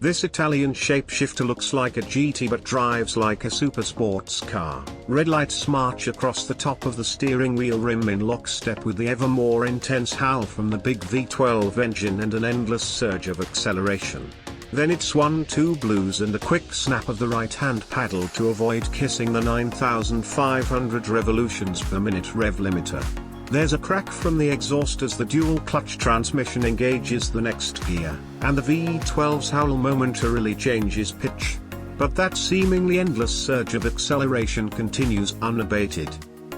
This Italian shapeshifter looks like a GT but drives like a super sports car. Red lights march across the top of the steering wheel rim in lockstep with the ever more intense howl from the big V12 engine and an endless surge of acceleration. Then it's 1-2 blues and a quick snap of the right-hand paddle to avoid kissing the 9,500 revolutions per minute rev limiter. There's a crack from the exhaust as the dual-clutch transmission engages the next gear, and the V12's howl momentarily changes pitch. But that seemingly endless surge of acceleration continues unabated.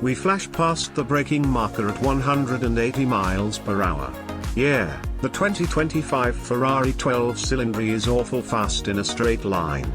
We flash past the braking marker at 180 miles per hour. Yeah, the 2025 Ferrari 12 Cilindri is awful fast in a straight line.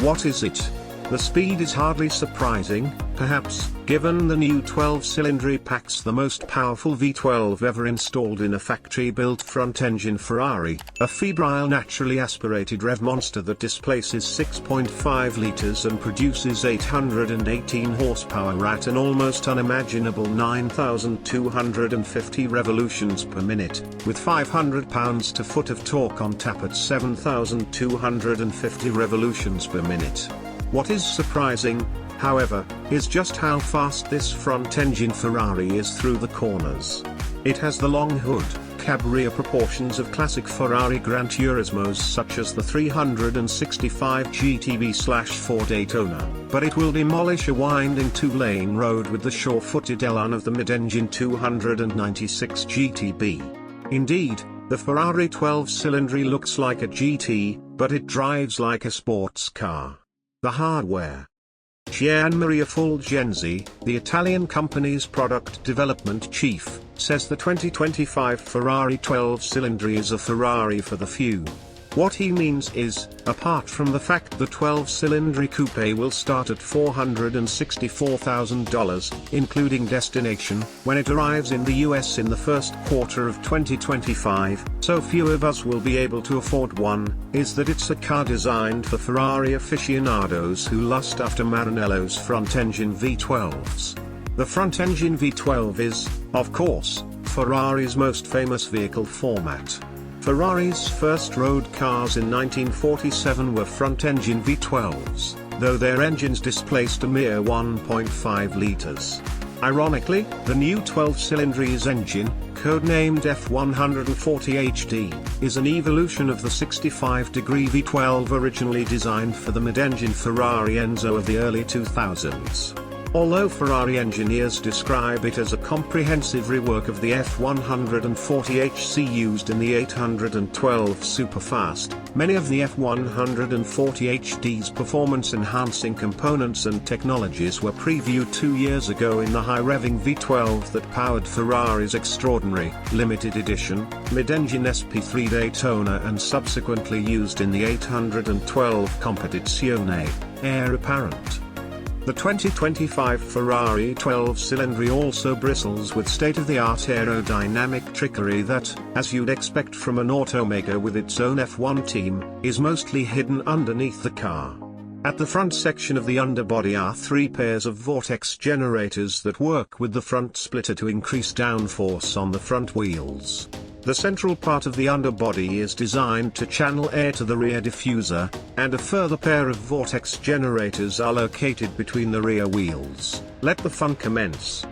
What is it? The speed is hardly surprising, perhaps, given the new 12 Cilindri packs the most powerful V12 ever installed in a factory-built front-engine Ferrari, a febrile naturally aspirated rev monster that displaces 6.5 liters and produces 818 horsepower at an almost unimaginable 9,250 revolutions per minute, with 500 pounds-to-foot of torque on tap at 7,250 revolutions per minute. What is surprising, however, is just how fast this front-engine Ferrari is through the corners. It has the long hood, cab rear proportions of classic Ferrari Gran Turismos such as the 365 GTB/4 Daytona, but it will demolish a winding two-lane road with the sure-footed elan of the mid-engine 296 GTB. Indeed, the Ferrari 12 Cilindri looks like a GT, but it drives like a sports car. The hardware. Gianmaria Fulgenzi, the Italian company's product development chief, says the 2025 Ferrari 12 Cilindri is a Ferrari for the few. What he means is, apart from the fact the 12 Cilindri Coupe will start at $464,000, including destination, when it arrives in the US in the first quarter of 2025, so few of us will be able to afford one, is that it's a car designed for Ferrari aficionados who lust after Maranello's front-engine V12s. The front-engine V12 is, of course, Ferrari's most famous vehicle format. Ferrari's first road cars in 1947 were front-engine V12s, though their engines displaced a mere 1.5 liters. Ironically, the new 12 Cilindri's engine, codenamed F140HD, is an evolution of the 65-degree V12 originally designed for the mid-engine Ferrari Enzo of the early 2000s. Although Ferrari engineers describe it as a comprehensive rework of the F140HC used in the 812 Superfast, many of the F140HD's performance-enhancing components and technologies were previewed 2 years ago in the high-revving V12 that powered Ferrari's extraordinary, limited edition, mid-engine SP3 Daytona and subsequently used in the 812 Competizione, heir apparent. The 2025 Ferrari 12 Cilindri also bristles with state-of-the-art aerodynamic trickery that, as you'd expect from an automaker with its own F1 team, is mostly hidden underneath the car. At the front section of the underbody are 3 pairs of vortex generators that work with the front splitter to increase downforce on the front wheels. The central part of the underbody is designed to channel air to the rear diffuser, and a further pair of vortex generators are located between the rear wheels. Let the fun commence.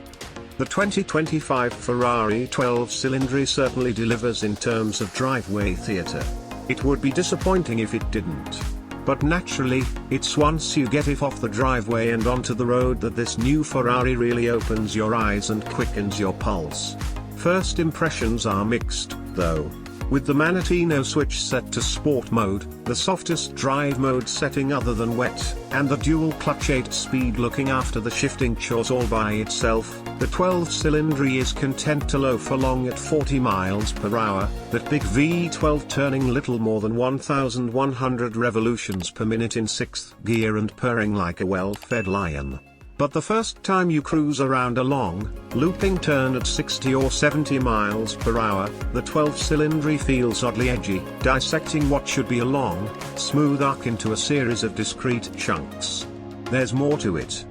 The 2025 Ferrari 12 Cilindri certainly delivers in terms of driveway theatre. It would be disappointing if it didn't. But naturally, it's once you get it off the driveway and onto the road that this new Ferrari really opens your eyes and quickens your pulse. First impressions are mixed, though. With the Manettino switch set to sport mode, the softest drive mode setting other than wet, and the dual clutch 8-speed looking after the shifting chores all by itself, the 12 Cilindri is content to loaf along at 40 miles per hour, that big V12 turning little more than 1,100 revolutions per minute in 6th gear and purring like a well-fed lion. But the first time you cruise around a long, looping turn at 60 or 70 miles per hour, the 12 Cilindri feels oddly edgy, dissecting what should be a long, smooth arc into a series of discrete chunks. There's more to it.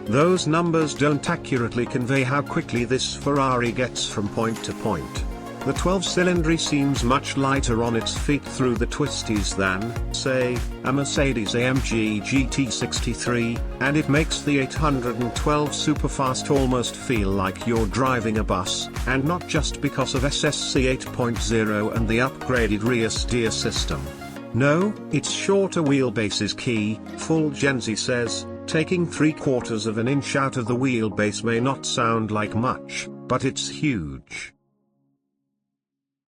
Those numbers don't accurately convey how quickly this Ferrari gets from point to point. The 12 Cilindri seems much lighter on its feet through the twisties than, say, a Mercedes-AMG GT63, and it makes the 812 Superfast almost feel like you're driving a bus, and not just because of SSC 8.0 and the upgraded rear steer system. No, its shorter wheelbase is key, Fulgenzi says. Taking 3/4 of an inch out of the wheelbase may not sound like much, but it's huge.